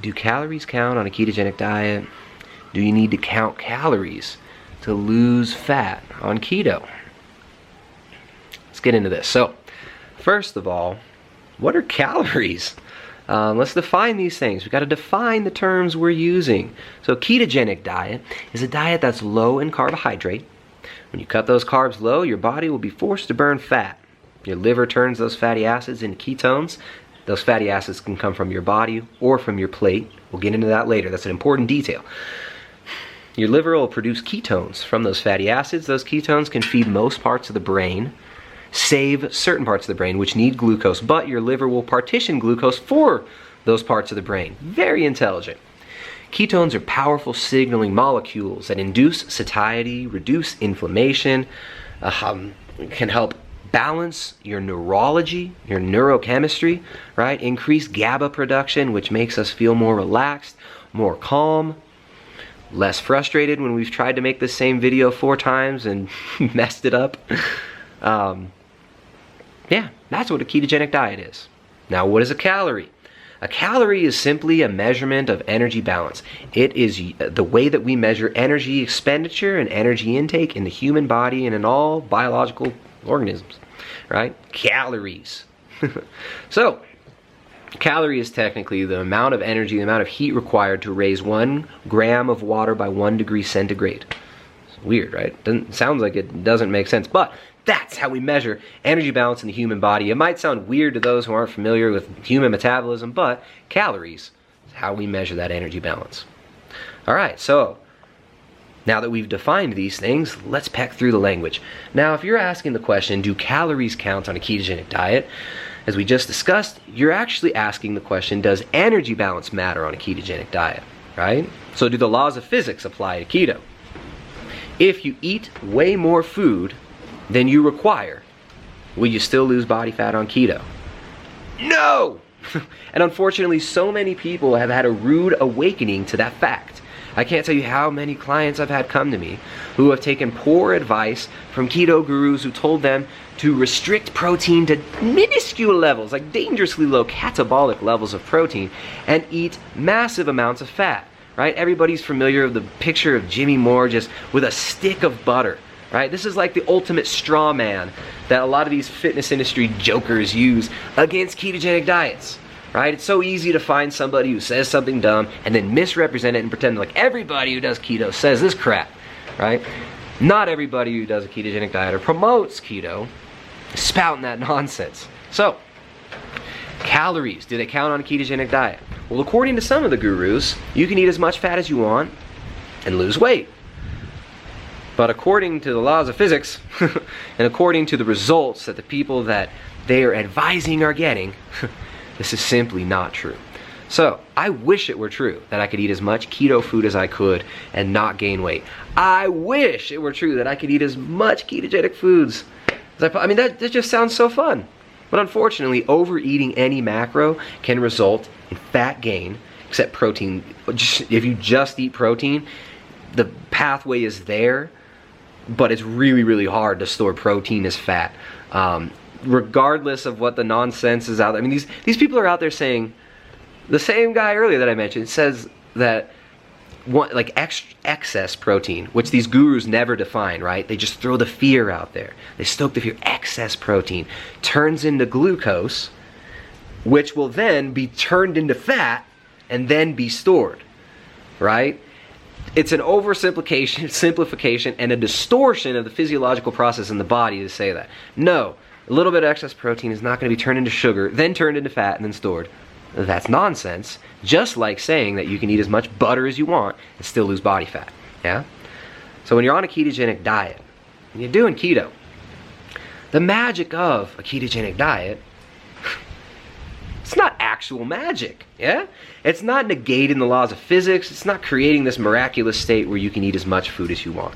Do calories count on a ketogenic diet? Do you need to count calories to lose fat on keto? Let's get into this. So, first of all, what are calories? Let's define these things. We've got to define the terms we're using. So, ketogenic diet is a diet that's low in carbohydrate. When you cut those carbs low, your body will be forced to burn fat. Your liver turns those fatty acids into ketones. Those fatty acids can come from your body or from your plate. We'll get into that later. That's an important detail. Your liver will produce ketones from those fatty acids. Those ketones can feed most parts of the brain, save certain parts of the brain which need glucose, but your liver will partition glucose for those parts of the brain. Very intelligent. Ketones are powerful signaling molecules that induce satiety, reduce inflammation, can help balance your neurology, your neurochemistry, right? Increase GABA production, which makes us feel more relaxed, more calm, less frustrated when we've tried to make the same video 4 times and messed it up. Yeah, that's what a ketogenic diet is. Now, what is a calorie? A calorie is simply a measurement of energy balance. It is the way that we measure energy expenditure and energy intake in the human body and in all biological organisms, right? Calories. So, calorie is technically the amount of energy, the amount of heat required to raise 1 gram of water by 1 degree centigrade. It's weird, right? Sounds like it doesn't make sense, but that's how we measure energy balance in the human body. It might sound weird to those who aren't familiar with human metabolism, but calories is how we measure that energy balance. All right, so now that we've defined these things, let's peck through the language. Now, if you're asking the question, do calories count on a ketogenic diet? As we just discussed, you're actually asking the question, does energy balance matter on a ketogenic diet, right? So do the laws of physics apply to keto? If you eat way more food than you require, will you still lose body fat on keto? No! And unfortunately, so many people have had a rude awakening to that fact. I can't tell you how many clients I've had come to me who have taken poor advice from keto gurus who told them to restrict protein to minuscule levels, like dangerously low catabolic levels of protein, and eat massive amounts of fat, right? Everybody's familiar with the picture of Jimmy Moore just with a stick of butter, right? This is like the ultimate straw man that a lot of these fitness industry jokers use against ketogenic diets. Right? It's so easy to find somebody who says something dumb and then misrepresent it and pretend like everybody who does keto says this crap, right? Not everybody who does a ketogenic diet or promotes keto is spouting that nonsense. So, calories, do they count on a ketogenic diet? Well, according to some of the gurus, you can eat as much fat as you want and lose weight. But according to the laws of physics, and according to the results that the people that they are advising are getting, this is simply not true. So, I wish it were true that I could eat as much keto food as I could and not gain weight. I wish it were true that I could eat as much ketogenic foods as I mean, that just sounds so fun. But unfortunately, overeating any macro can result in fat gain, except protein. If you just eat protein, the pathway is there, but it's really, really hard to store protein as fat. Regardless of what the nonsense is out there. I mean, these people are out there saying, the same guy earlier that I mentioned says that excess protein, which these gurus never define, right? They just throw the fear out there. They stoke the fear. Excess protein turns into glucose, which will then be turned into fat and then be stored, right? It's an oversimplification, and a distortion of the physiological process in the body to say that. No. A little bit of excess protein is not going to be turned into sugar, then turned into fat, and then stored. That's nonsense. Just like saying that you can eat as much butter as you want and still lose body fat. Yeah? So when you're on a ketogenic diet, when you're doing keto, the magic of a ketogenic diet, it's not actual magic. Yeah? It's not negating the laws of physics. It's not creating this miraculous state where you can eat as much food as you want.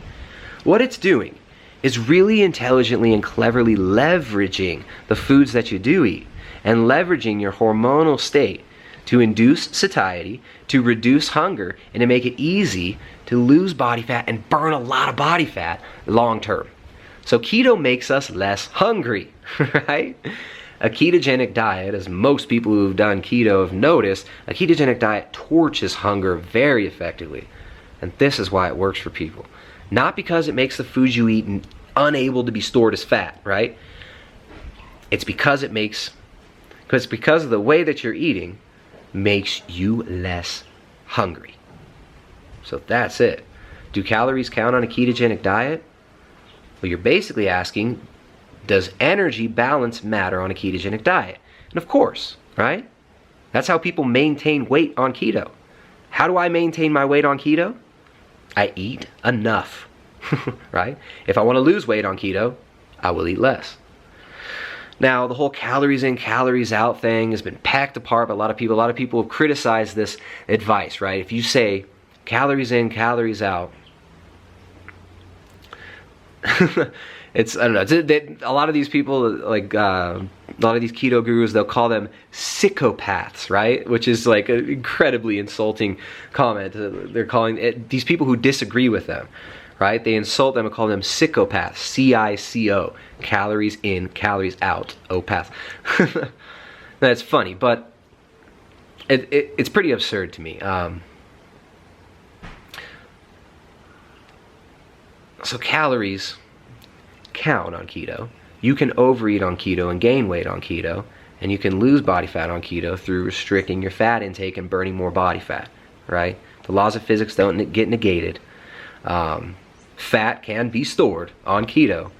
What it's doing is really intelligently and cleverly leveraging the foods that you do eat and leveraging your hormonal state to induce satiety, to reduce hunger, and to make it easy to lose body fat and burn a lot of body fat long term. So keto makes us less hungry, right? A ketogenic diet, as most people who've done keto have noticed, a ketogenic diet torches hunger very effectively. And this is why it works for people. Not because it makes the foods you eat unable to be stored as fat, right? It's because of the way that you're eating makes you less hungry. So that's it. Do calories count on a ketogenic diet? Well, you're basically asking, does energy balance matter on a ketogenic diet? And of course, right? That's how people maintain weight on keto. How do I maintain my weight on keto? I eat enough, right? If I want to lose weight on keto, I will eat less. Now, the whole calories in, calories out thing has been packed apart by a lot of people. A lot of people have criticized this advice, right? If you say calories in, calories out, it's, I don't know, a lot of these people, like a lot of these keto gurus, they'll call them psychopaths, right? Which is like an incredibly insulting comment. They're calling it, these people who disagree with them, right? They insult them and call them psychopaths, C-I-C-O, calories in, calories out, opath. That's funny, but it's pretty absurd to me. So calories count on keto. You can overeat on keto and gain weight on keto, and you can lose body fat on keto through restricting your fat intake and burning more body fat, right? The laws of physics don't get negated. Fat can be stored on keto,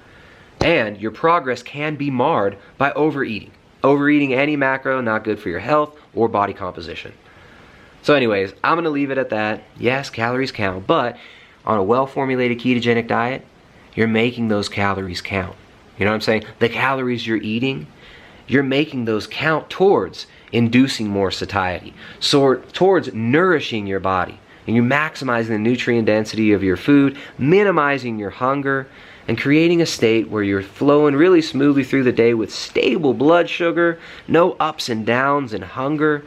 and your progress can be marred by overeating. Overeating any macro, not good for your health or body composition. So anyways, I'm going to leave it at that. Yes, calories count, but on a well-formulated ketogenic diet, you're making those calories count. You know what I'm saying? The calories you're eating, you're making those count towards inducing more satiety, so towards nourishing your body. And you're maximizing the nutrient density of your food, minimizing your hunger, and creating a state where you're flowing really smoothly through the day with stable blood sugar, no ups and downs in hunger.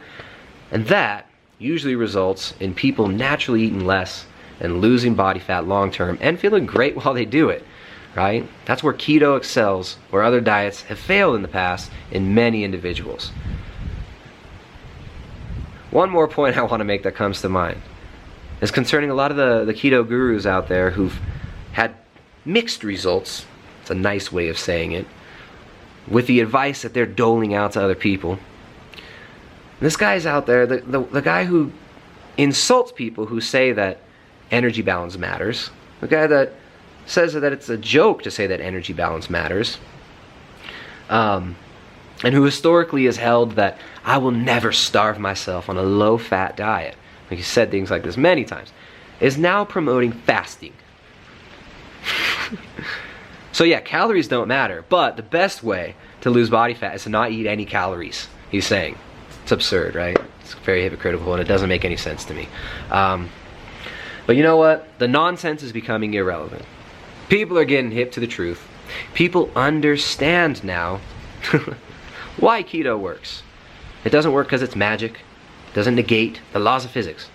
And that usually results in people naturally eating less and losing body fat long term and feeling great while they do it, right? That's where keto excels, where other diets have failed in the past in many individuals. One more point I want to make that comes to mind is concerning a lot of the keto gurus out there who've had mixed results, it's a nice way of saying it, with the advice that they're doling out to other people. This guy's out there, the guy who insults people who say that energy balance matters, the guy that says that it's a joke to say that energy balance matters, and who historically has held that I will never starve myself on a low-fat diet, like he said things like this many times, is now promoting fasting. So yeah, calories don't matter, but the best way to lose body fat is to not eat any calories, he's saying. It's absurd, right? It's very hypocritical and it doesn't make any sense to me. But you know what? The nonsense is becoming irrelevant. People are getting hip to the truth. People understand now why keto works. It doesn't work because it's magic. It doesn't negate the laws of physics.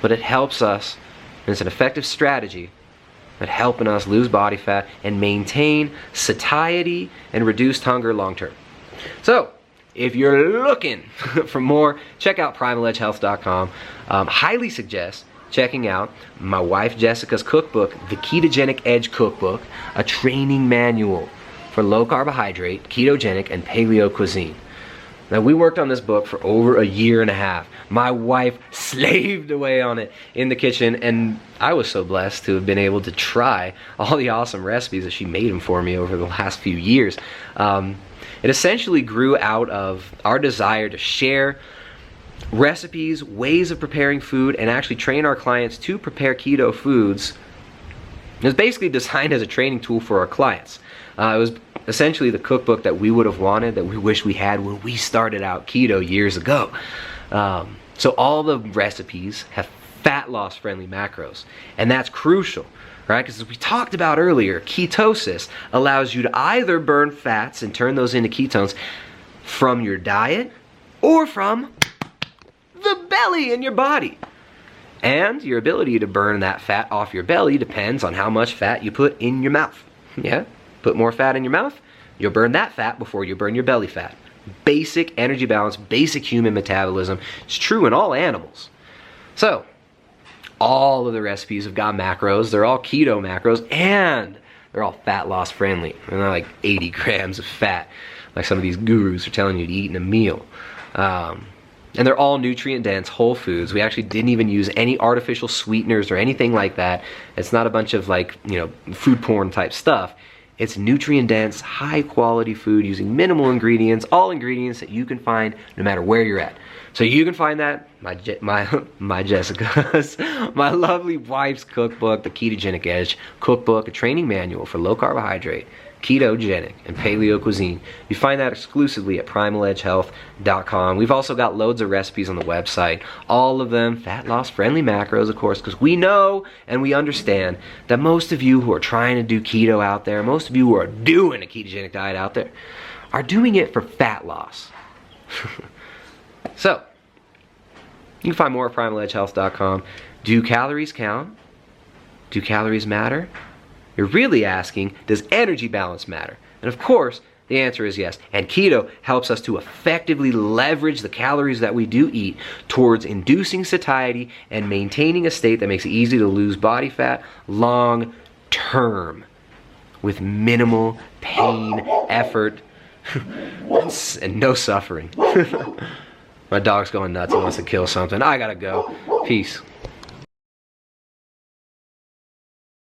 But it helps us, and it's an effective strategy at helping us lose body fat and maintain satiety and reduced hunger long term. So, if you're looking for more, check out primaledgehealth.com. Highly suggest checking out my wife Jessica's cookbook, the Ketogenic Edge Cookbook, a training manual for low carbohydrate, ketogenic, and paleo cuisine. Now, we worked on this book for over a year and a half. My wife slaved away on it in the kitchen, and I was so blessed to have been able to try all the awesome recipes that she made them for me over the last few years. It essentially grew out of our desire to share recipes, ways of preparing food, and actually train our clients to prepare keto foods. It was basically designed as a training tool for our clients. It was essentially the cookbook that we would have wanted, that we wish we had when we started out keto years ago. So all the recipes have fat loss friendly macros, and that's crucial, right? Because as we talked about earlier, ketosis allows you to either burn fats and turn those into ketones from your diet or from the belly in your body. And your ability to burn that fat off your belly depends on how much fat you put in your mouth. Yeah? Put more fat in your mouth, You'll burn that fat before you burn your belly fat. Basic energy balance, basic human metabolism. It's true in all animals. So, all of the recipes have got macros. They're all keto macros, and they're all fat loss friendly. They're not like 80 grams of fat, like some of these gurus are telling you to eat in a meal. And they're all nutrient dense, whole foods. We actually didn't even use any artificial sweeteners or anything like that. It's not a bunch of like, you know, food porn type stuff. It's nutrient dense, high quality food using minimal ingredients, all ingredients that you can find no matter where you're at. So you can find that, my Jessica's, my lovely wife's cookbook, the Ketogenic Edge Cookbook, a training manual for low carbohydrate, ketogenic, and paleo cuisine. You find that exclusively at primaledgehealth.com. We've also got loads of recipes on the website, all of them fat loss friendly macros, of course, because we know and we understand that most of you who are trying to do keto out there, most of you who are doing a ketogenic diet out there, are doing it for fat loss. So, you can find more at primaledgehealth.com. Do calories count? Do calories matter? You're really asking, does energy balance matter? And of course, the answer is yes. And keto helps us to effectively leverage the calories that we do eat towards inducing satiety and maintaining a state that makes it easy to lose body fat long term with minimal pain, effort, and no suffering. My dog's going nuts. He wants to kill something. I gotta go. Peace.